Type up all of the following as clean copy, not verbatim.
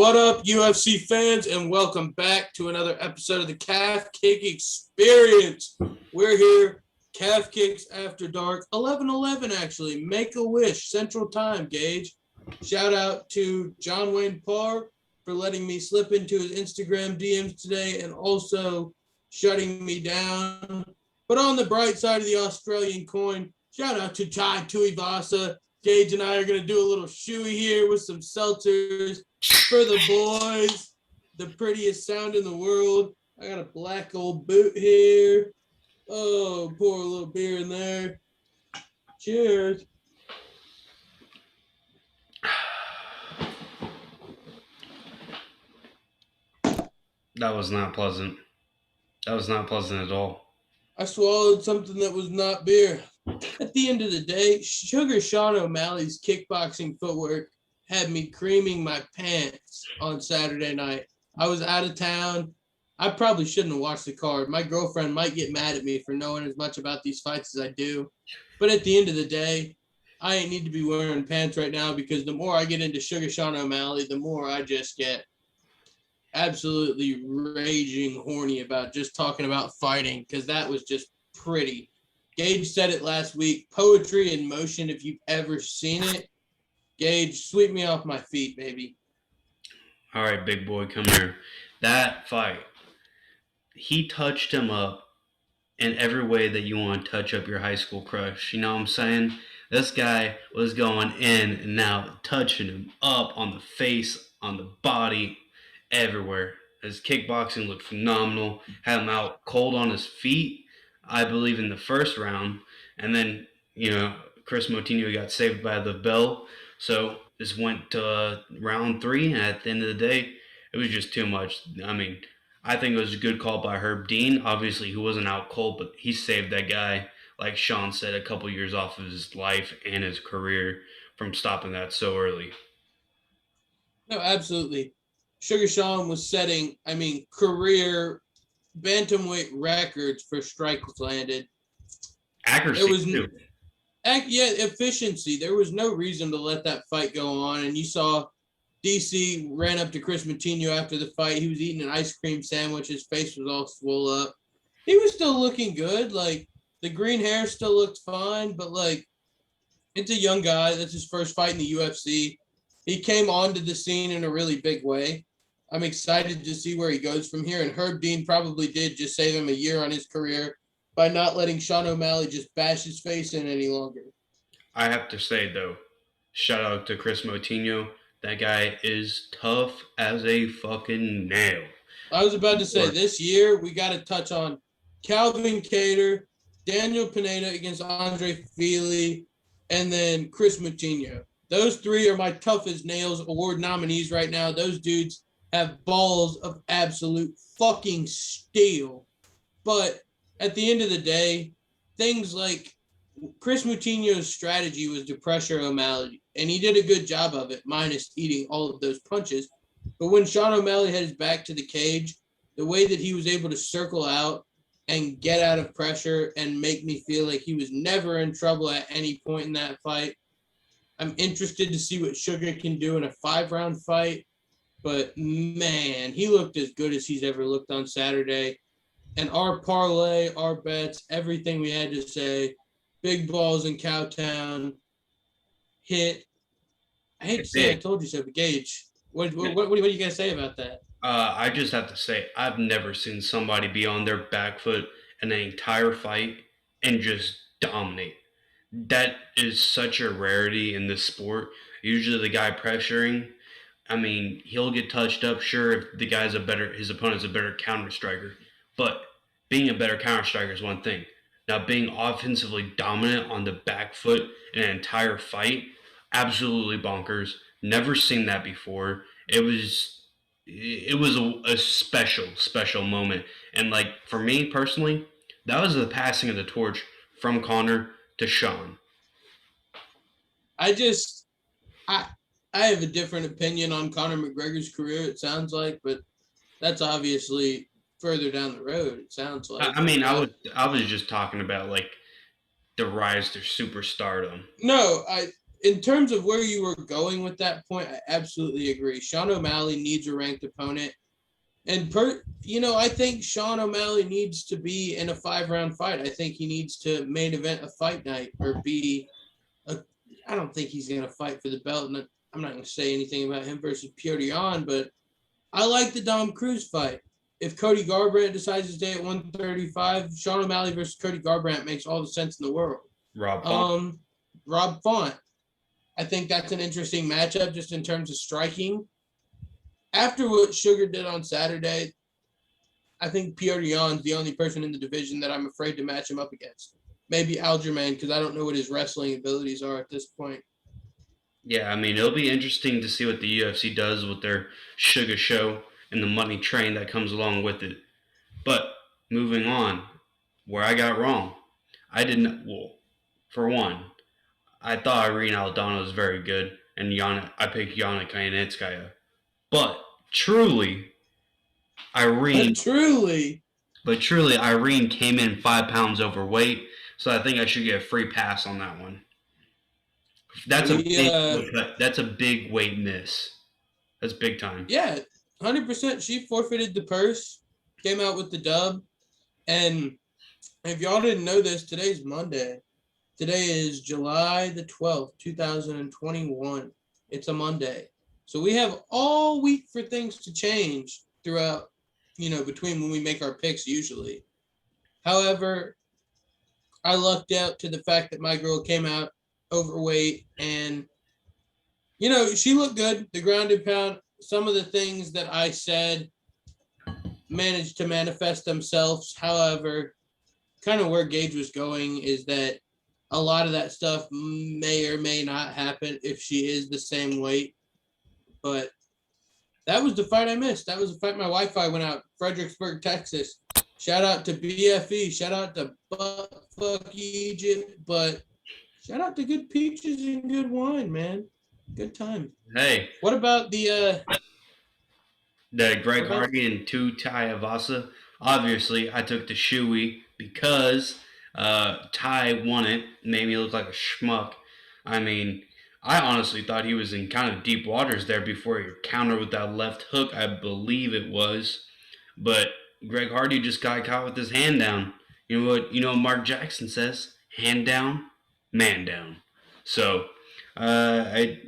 What up, UFC fans, and welcome back to another episode of the Calf Kick Experience. We're here, Calf Kicks After Dark, 11/11 actually, Make-A-Wish, Central Time, Gage. Shout out to John Wayne Parr for letting me slip into his Instagram DMs today and also shutting me down. But on the bright side of the Australian coin, shout out to Tuivasa. Gage and I are going to do a little shoey here with some seltzers for the boys. The prettiest sound in the world. I got a black old boot here. Oh, pour a little beer in there. Cheers. That was not pleasant. That was not pleasant at all. I swallowed something that was not beer. At the end of the day, Sugar Sean O'Malley's kickboxing footwork had me creaming my pants on Saturday night. I was out of town. I probably shouldn't have watched the card. My girlfriend might get mad at me for knowing as much about these fights as I do. But at the end of the day, I ain't need to be wearing pants right now because the more I get into Sugar Sean O'Malley, the more I just get absolutely raging horny about just talking about fighting because that was just pretty. Gage said it last week, poetry in motion if you've ever seen it. Gage, sweep me off my feet, baby. All right, big boy, come here. That fight, he touched him up in every way that you want to touch up your high school crush. You know what I'm saying? This guy was going in and out, touching him up on the face, on the body, everywhere. His kickboxing looked phenomenal. Had him out cold on his feet, I believe, in the first round. And then, Kris Moutinho got saved by the bell. So this went to round 3. And at the end of the day, it was just too much. I mean, I think it was a good call by Herb Dean. Obviously, he wasn't out cold, but he saved that guy, like Sean said, a couple years off of his life and his career from stopping that so early. No, absolutely. Sugar Sean was setting, career bantamweight records for strikes landed. Accuracy, too. Efficiency. There was no reason to let that fight go on. And you saw DC ran up to Kris Moutinho after the fight. He was eating an ice cream sandwich. His face was all swole up. He was still looking good. Like, the green hair still looked fine. But, it's a young guy. That's his first fight in the UFC. He came onto the scene in a really big way. I'm excited to see where he goes from here. And Herb Dean probably did just save him a year on his career by not letting Sean O'Malley just bash his face in any longer. I have to say, though, shout out to Kris Moutinho. That guy is tough as a fucking nail. I was about to say, this year, we got to touch on Calvin Kattar, Daniel Pineda against Andre Fili, and then Kris Moutinho. Those three are my toughest nails award nominees right now. Those dudes have balls of absolute fucking steel. But at the end of the day, things like Kris Moutinho's strategy was to pressure O'Malley, and he did a good job of it, minus eating all of those punches. But when Sean O'Malley had his back to the cage, the way that he was able to circle out and get out of pressure and make me feel like he was never in trouble at any point in that fight. I'm interested to see what Sugar can do in a 5-round fight. But, man, he looked as good as he's ever looked on Saturday. And our parlay, our bets, everything we had to say, big balls in Cowtown, hit. I hate to say I told you so, but Gage, what are you going to say about that? I just have to say, I've never seen somebody be on their back foot in an entire fight and just dominate. That is such a rarity in this sport. Usually the guy pressuring, he'll get touched up, sure, if the guy's his opponent's a better counter striker. But being a better counter striker is one thing. Now, being offensively dominant on the back foot in an entire fight, absolutely bonkers. Never seen that before. It was a special moment. And, for me personally, that was the passing of the torch from Conor to Sean. I have a different opinion on Conor McGregor's career, it sounds like, but that's obviously further down the road, it sounds like. I was just talking about, the rise to superstardom. No, in terms of where you were going with that point, I absolutely agree. Sean O'Malley needs a ranked opponent. And I think Sean O'Malley needs to be in a 5-round fight. I think he needs to main event a fight night or I don't think he's going to fight for the belt. And I'm not going to say anything about him versus Petr Yan, but I like the Dom Cruz fight. If Cody Garbrandt decides to stay at 135, Sean O'Malley versus Cody Garbrandt makes all the sense in the world. Rob Font. I think that's an interesting matchup just in terms of striking. After what Sugar did on Saturday, I think Petr Yan's the only person in the division that I'm afraid to match him up against. Maybe Aljamain, because I don't know what his wrestling abilities are at this point. Yeah, I mean, it'll be interesting to see what the UFC does with their Sugar show and the money train that comes along with it. But moving on, where I got wrong, I didn't. Well, for one, I thought Irene Aldana was very good, and I picked Yana Kainetskaya. But truly, Irene came in 5 pounds overweight, so I think I should get a free pass on that one. That's a big weight miss. That's big time. Yeah, 100%. She forfeited the purse, came out with the dub, and if y'all didn't know this, today's Monday. Today is July the 12th, 2021. It's a Monday. So we have all week for things to change throughout, between when we make our picks usually. However, I lucked out to the fact that my girl came out overweight and, she looked good. The ground and pound, some of the things that I said managed to manifest themselves. However, kind of where Gage was going is that a lot of that stuff may or may not happen if she is the same weight. But that was the fight I missed. That was the fight my Wi-Fi went out. Fredericksburg, Texas. Shout out to BFE. Shout out to Buttfuck Egypt. But shout out to good peaches and good wine, man. Good time. Hey. What about the Greg Hardy and Tuivasa? Obviously, I took the SHOEY because Ty won it. Made me look like a schmuck. I mean, I honestly thought he was in kind of deep waters there before he countered with that left hook, I believe it was. But Greg Hardy just got caught with his hand down. You know what Mark Jackson says? Hand down, man down. So I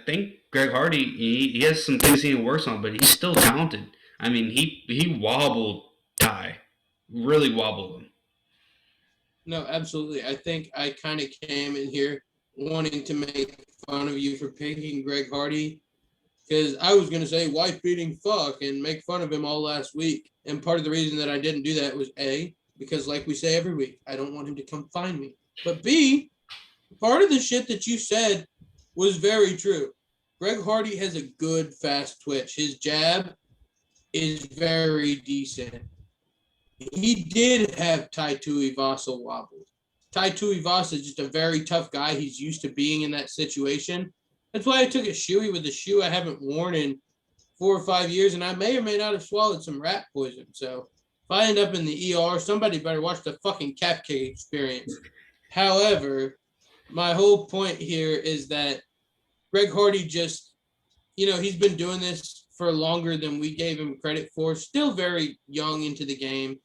think Greg Hardy, he has some things he works on, but he's still talented. I mean, he wobbled Ty. Really wobbled him. No, absolutely. I think I kind of came in here wanting to make fun of you for picking Greg Hardy because I was going to say wife beating fuck and make fun of him all last week. And part of the reason that I didn't do that was A, because like we say every week, I don't want him to come find me. But B, part of the shit that you said was very true. Greg Hardy has a good fast twitch. His jab is very decent. He did have Tai Tuivasa wobbled. Tai Tuivasa is just a very tough guy. He's used to being in that situation. That's why I took a shoey with a shoe I haven't worn in 4 or 5 years, and I may or may not have swallowed some rat poison. So if I end up in the ER, somebody better watch the fucking Cupcake Experience. However, my whole point here is that Greg Hardy just, he's been doing this for longer than we gave him credit for. Still very young into the game,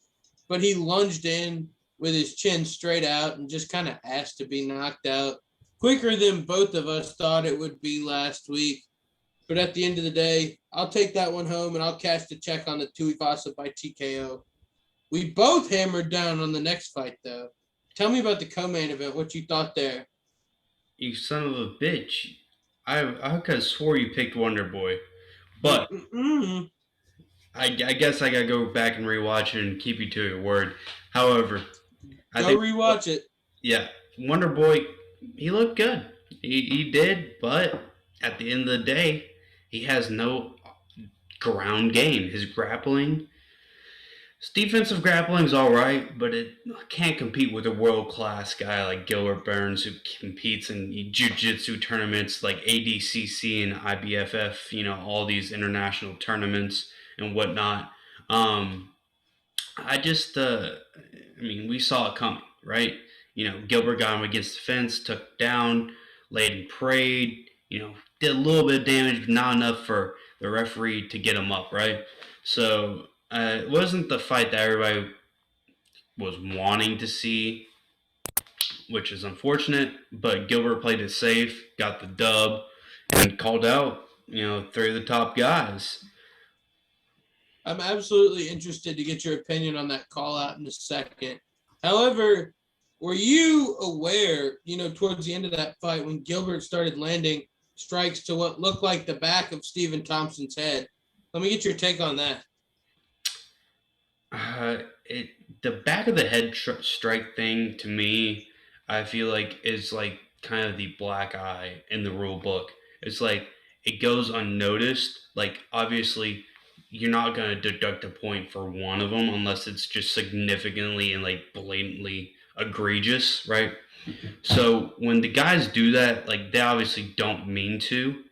but he lunged in with his chin straight out and just kind of asked to be knocked out quicker than both of us thought it would be last week. But at the end of the day, I'll take that one home and I'll cash the check on the Tuivasa by TKO. We both hammered down on the next fight, though. Tell me about the co-main event, what you thought there. You son of a bitch. I could have swore you picked Wonder Boy. But I guess I got to go back and rewatch it and keep you to your word. However, I think rewatch it. Yeah, Wonder Boy, he looked good. He did, but at the end of the day, he has no ground game. His grappling, his defensive grappling is all right, but it can't compete with a world-class guy like Gilbert Burns who competes in jiu-jitsu tournaments like ADCC and IBFF, all these international tournaments and whatnot. We saw it coming, right? Gilbert got him against the fence, took down, laid and prayed, did a little bit of damage, but not enough for the referee to get him up, right? So it wasn't the fight that everybody was wanting to see, which is unfortunate, but Gilbert played it safe, got the dub, and called out, three of the top guys. I'm absolutely interested to get your opinion on that call out in a second. However, were you aware, towards the end of that fight when Gilbert started landing strikes to what looked like the back of Stephen Thompson's head? Let me get your take on that. The back of the head strike thing, to me, I feel like is like kind of the black eye in the rule book. It's like it goes unnoticed. Like, obviously, you're not going to deduct a point for one of them unless it's just significantly and like blatantly egregious, right? So when the guys do that, like, they obviously don't mean to.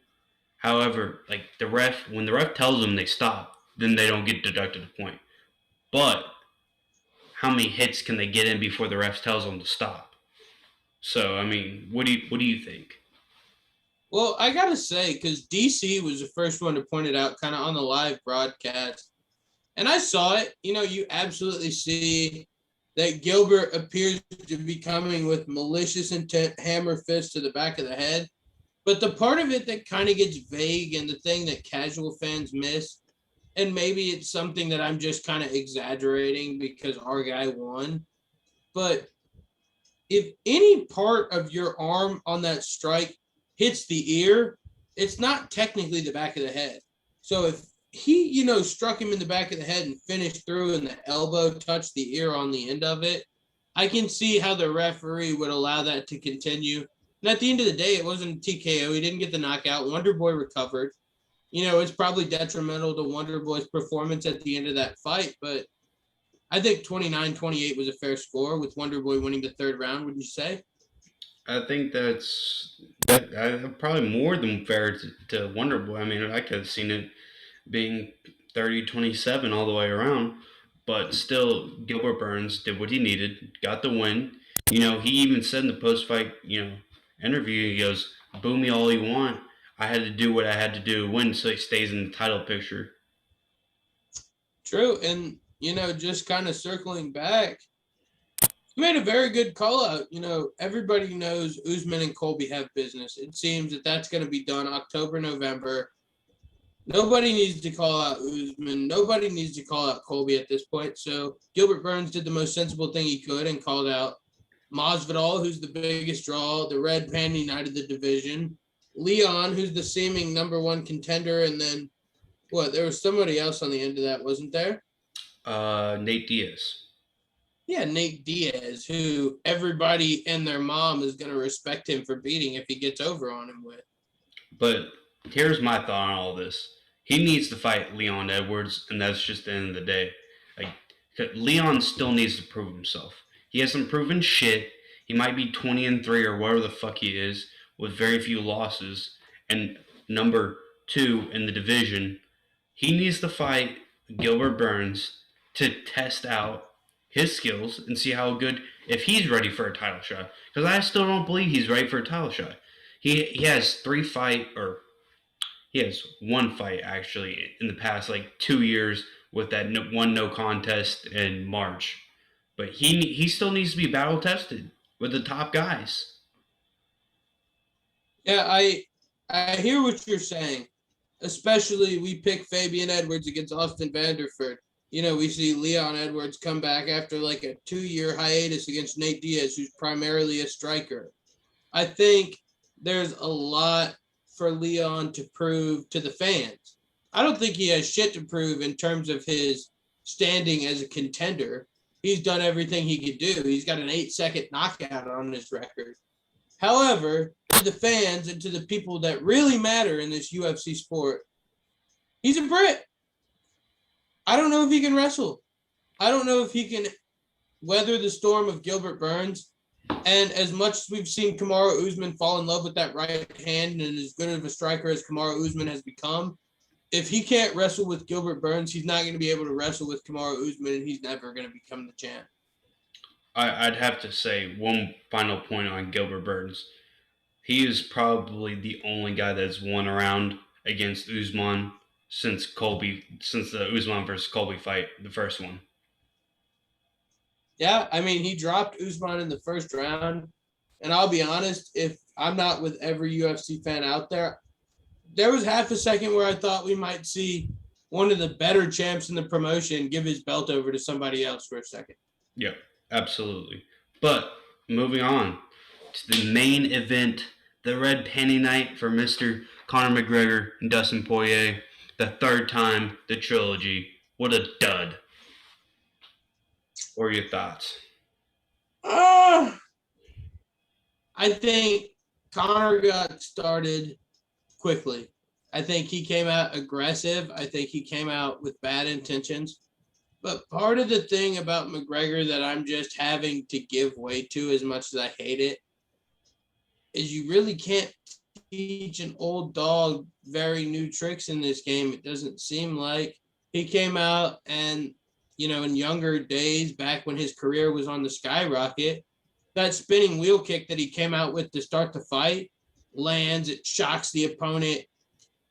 However, like, when the ref tells them they stop, then they don't get deducted a point. But how many hits can they get in before the ref tells them to stop? So, I mean, what do you think? Well, I gotta say, because DC was the first one to point it out kind of on the live broadcast, and I saw it. You absolutely see that Gilbert appears to be coming with malicious intent, hammer fist to the back of the head. But the part of it that kind of gets vague and the thing that casual fans miss, and maybe it's something that I'm just kind of exaggerating because our guy won, but if any part of your arm on that strike hits the ear, it's not technically the back of the head. So if he, struck him in the back of the head and finished through and the elbow touched the ear on the end of it, I can see how the referee would allow that to continue. And at the end of the day, it wasn't a TKO. He didn't get the knockout. Wonder Boy recovered. It's probably detrimental to Wonder Boy's performance at the end of that fight, but I think 29-28 was a fair score with Wonder Boy winning the third round, would you say? I think that's probably more than fair to Wonder Boy. I mean, I could have seen it being 30-27 all the way around, but still, Gilbert Burns did what he needed, got the win. He even said in the post-fight, interview, he goes, "Boo me all you want. I had to do what I had to do to win, so he stays in the title picture." True, and just kind of circling back, you made a very good call out. Everybody knows Usman and Colby have business. It seems that that's going to be done October, November. Nobody needs to call out Usman. Nobody needs to call out Colby at this point. So Gilbert Burns did the most sensible thing he could and called out Masvidal, who's the biggest draw, the Red Panty Knight of the division, Leon, who's the seeming number one contender, and then there was somebody else on the end of that, wasn't there? Nate Diaz. Yeah, Nate Diaz, who everybody and their mom is going to respect him for beating if he gets over on him with. But here's my thought on all this. He needs to fight Leon Edwards, and that's just the end of the day. Like, Leon still needs to prove himself. He hasn't proven shit. He might be 20-3 or whatever the fuck he is, with very few losses, and number 2 in the division. He needs to fight Gilbert Burns to test out his skills and see how good, if he's ready for a title shot. Because I still don't believe he's ready for a title shot. He has one fight actually in the past like 2 years with that no contest in March. But he still needs to be battle tested with the top guys. Yeah, I hear what you're saying. Especially we pick Fabian Edwards against Austin Vanderford. We see Leon Edwards come back after like a 2-year hiatus against Nate Diaz, who's primarily a striker. I think there's a lot for Leon to prove to the fans. I don't think he has shit to prove in terms of his standing as a contender. He's done everything he could do. He's got an 8-second knockout on his record. However, to the fans and to the people that really matter in this UFC sport, he's a Brit. I don't know if he can wrestle. I don't know if he can weather the storm of Gilbert Burns. And as much as we've seen Kamaru Usman fall in love with that right hand and as good of a striker as Kamaru Usman has become, if he can't wrestle with Gilbert Burns, he's not going to be able to wrestle with Kamaru Usman, and he's never going to become the champ. I'd have to say one final point on Gilbert Burns. He is probably the only guy that's won a round against Usman since the Usman versus Colby fight, the first one. Yeah, I mean, he dropped Usman in the first round. And I'll be honest, if I'm not with every UFC fan out there, there was half a second where I thought we might see one of the better champs in the promotion give his belt over to somebody else for a second. Yeah, absolutely. But moving on to the main event, the red panty night for Mr. Conor McGregor and Dustin Poirier, the third time, the trilogy. What a dud. What are your thoughts? I think Conor got started quickly. I think he came out aggressive. I think he came out with bad intentions. But part of the thing about McGregor that I'm just having to give way to, as much as I hate it, is you really can't teach an old dog very new tricks in this game. It doesn't seem like. He came out and, in younger days, back when his career was on the skyrocket, that spinning wheel kick that he came out with to start the fight lands, it shocks the opponent.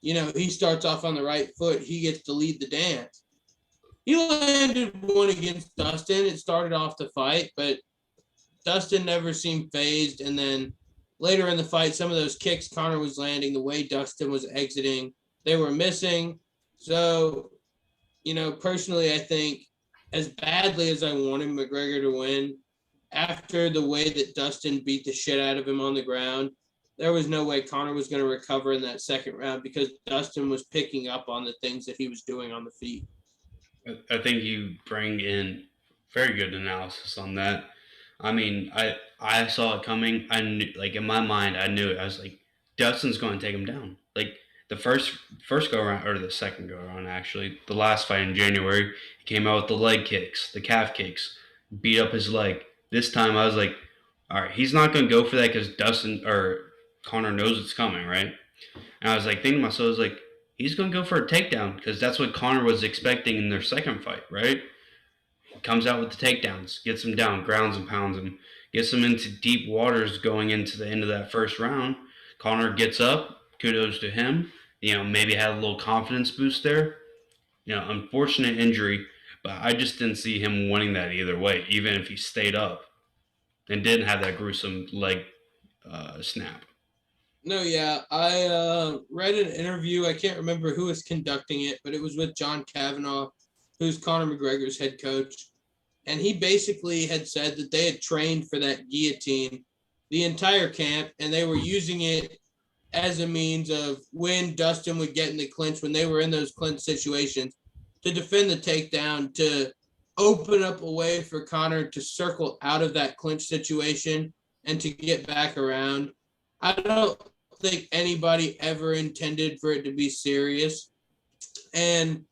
He starts off on the right foot. He gets to lead the dance. He landed one against Dustin. It started off the fight, but Dustin never seemed phased. And then later in the fight, some of those kicks Conor was landing, the way Dustin was exiting, they were missing. So, personally, I think as badly as I wanted McGregor to win, after the way that Dustin beat the shit out of him on the ground, there was no way Conor was going to recover in that second round because Dustin was picking up on the things that he was doing on the feet. I think you bring in very good analysis on that. I mean, I saw it coming. I knew, like in my mind, I knew it. I was like, Dustin's going to take him down. Like the first go around, or the second go around, actually, the last fight in January, he came out with the leg kicks, the calf kicks, beat up his leg. This time, I was like, all right, he's not going to go for that because Dustin or Conor knows it's coming, right? And I was like thinking to myself, I was like, he's going to go for a takedown because that's what Conor was expecting in their second fight, right? He comes out with the takedowns, gets him down, grounds and pounds him, gets him into deep waters going into the end of that first round. Conor gets up, kudos to him. Maybe had a little confidence boost there. Unfortunate injury, but I just didn't see him winning that either way, even if he stayed up and didn't have that gruesome leg snap. No, yeah. I read an interview. I can't remember who was conducting it, but it was with John Kavanagh, who's Conor McGregor's head coach. And he basically had said that they had trained for that guillotine the entire camp, and they were using it as a means of when Dustin would get in the clinch, when they were in those clinch situations, to defend the takedown, to open up a way for Conor to circle out of that clinch situation and to get back around. I don't think anybody ever intended for it to be serious. And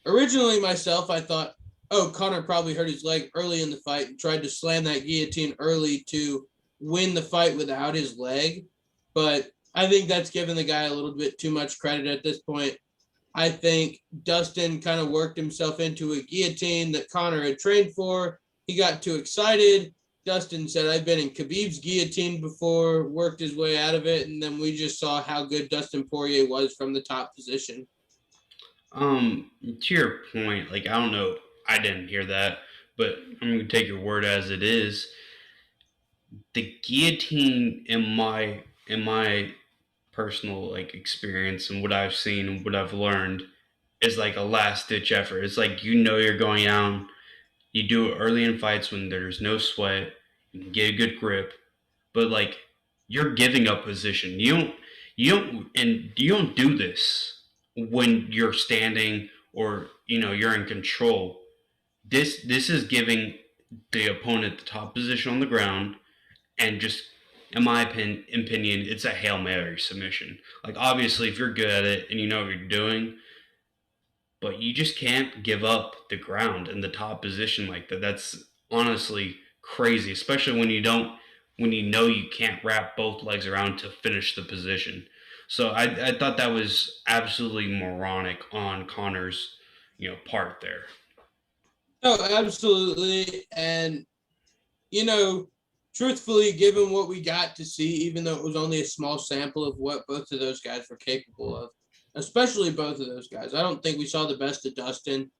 originally myself, I thought, oh, Conor probably hurt his leg early in the fight and tried to slam that guillotine early to win the fight without his leg. But I think that's giving the guy a little bit too much credit at this point. I think Dustin kind of worked himself into a guillotine that Conor had trained for. He got too excited. Dustin said, I've been in Khabib's guillotine before, worked his way out of it, and then we just saw how good Dustin Poirier was from the top position. To your point, I don't know, I didn't hear that, but I'm going to take your word as it is. The guillotine in my personal experience and what I've seen and what I've learned is like a last ditch effort. It's like you're going down. You do it early in fights when there's no sweat. You can get a good grip, but you're giving up position. You don't do this when you're standing or you're in control. This is giving the opponent the top position on the ground, and just in my opinion, it's a Hail Mary submission. Obviously, if you're good at it and you know what you're doing, but you just can't give up the ground in the top position like that. That's honestly crazy, especially when you know you can't wrap both legs around to finish the position. So I thought that was absolutely moronic on Conor's part there. Oh, absolutely. And truthfully, given what we got to see, even though it was only a small sample of what both of those guys were capable of, especially both of those guys, I don't think we saw the best of Dustin.